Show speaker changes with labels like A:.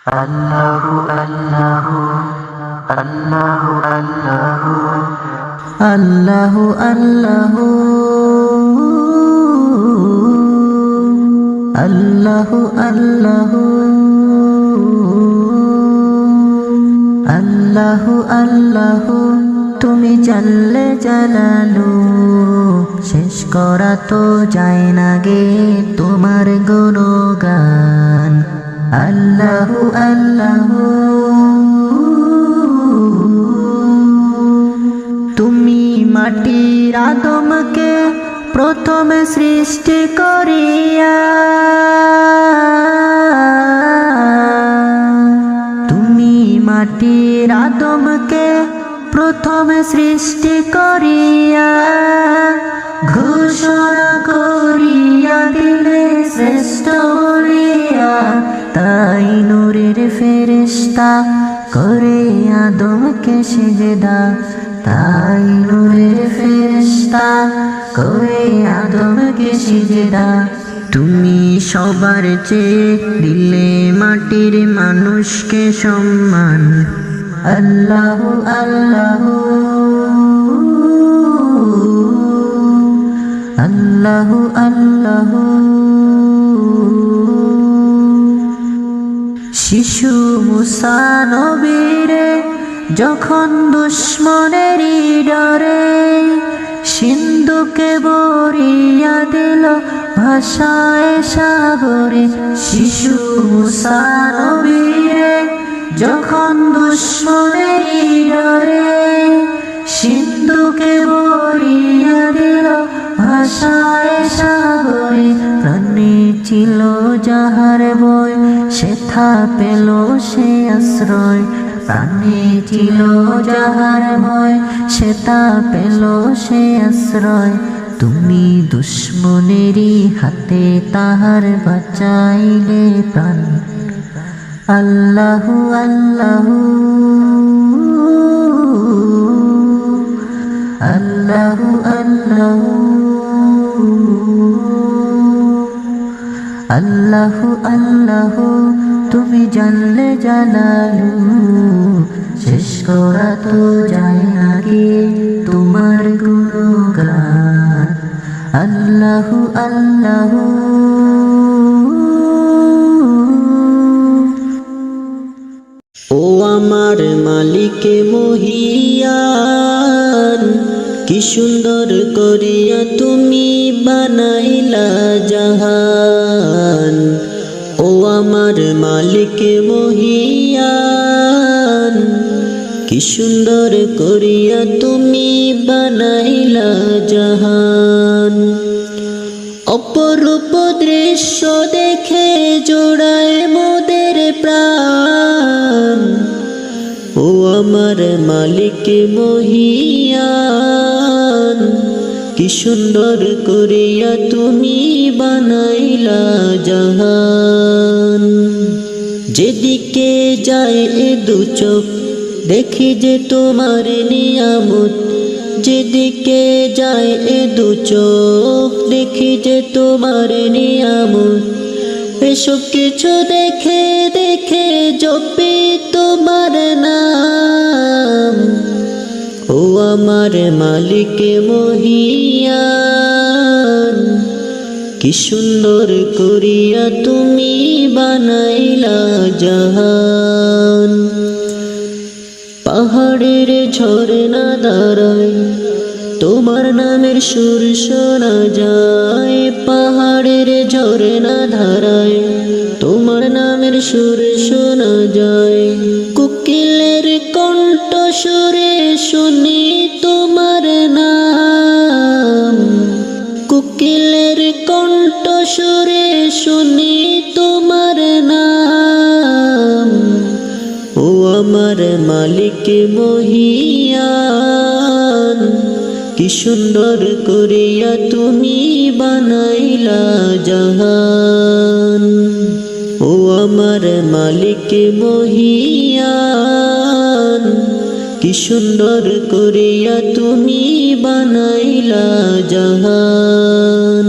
A: আল্লাহু আল্লাহু আল্লাহু আল্লাহু আল্লাহু আল্লাহু আল্লাহু আল্লাহু আল্লাহু তুমি জাল্লে জালালু শেষ করা তো যায় না গে তোমার গুণগান আল্লাহু আল্লাহু তুমি মাটির আদমকে প্রথম সৃষ্টি করিয়া তুমি মাটির আদমকে প্রথম সৃষ্টি করিয়া ঘোষণা করিয়া দিলে শ্রেষ্ঠ বলিয়া তাই নূরের ফেরেশতা করে আদমকে সিজদা তাই নূরের ফেরেশতা করে আদমকে সিজদা তুমি সবার চেয়ে দিলে মাটির মানুষকে সম্মান আল্লাহু আল্লাহু আল্লাহু আল্লাহু শিশু মুসা নবীরে যখন দুশ্মনেরই ডরে সিন্ধুকে বরিয়া দিল ভাষায় সাগরে শিশু মুসা নবীরে যখন দুশ্মনেরই ডরে সিন্ধুকে বরিয়া দিল ভাষায় সাগরে প্রাণে ছিল যাহার বয় সেথা পেল সে আশ্রয় প্রাণে ছিল যাহার ভয় সেটা পেল সে আশ্রয় তুমি দুশ্মনেরই হাতে তাহার বাঁচাইলে প্রাণ আল্লাহু আল্লাহু আল্লাহু আল্লাহু আল্লাহু আল্লাহু তুমি জানলে জালালু শেষ করা তো যায় না গে তোমার গুণগান আল্লাহু আল্লাহু
B: ও আমার মালিক মহিয়ান কি সুন্দর করিয়া তুমি বানাইলা জাহান ও আমার মালিক মহিয়ান কি সুন্দর করিয়া তুমি বানাইলা জাহান অপরূপ দৃশ্য দেখে জোড়ায় মোদের প্রাণ ও আমার মালিক মহিয়ান কি সুন্দর করিয়া তুমি বানাইলা জাহান যেদিকে যায় এ দু চোখ দেখি যে তোমার নিয়ামত যেদিকে যায় এ দু চোখ দেখি যে তোমার নিয়ামত এসব কিছু দেখে দেখে জপি তোমার নাম ও আমার মালিক মহিয়ান কি সুন্দর করিয়া তুমি বানাইলা জাহান পাহাড়ের ঝরনা দাঁড়ায় তোমার নামের সুর শোনা যায় পাহাড়ের ঝরনা ধারায় তোমার নামের সুর শোনা যায় কোকিলের কণ্ঠ সুরে শুনি তোমার নাম কোকিলের কণ্ঠ সুরে শুনি তোমার নাম ও আমার মালিক মহিয়ান কি সুন্দর করিয়া তুমি বানাইলা জাহান ও আমার মালিক মহিয়ান কি সুন্দর করিয়া তুমি বানাইলা জাহান।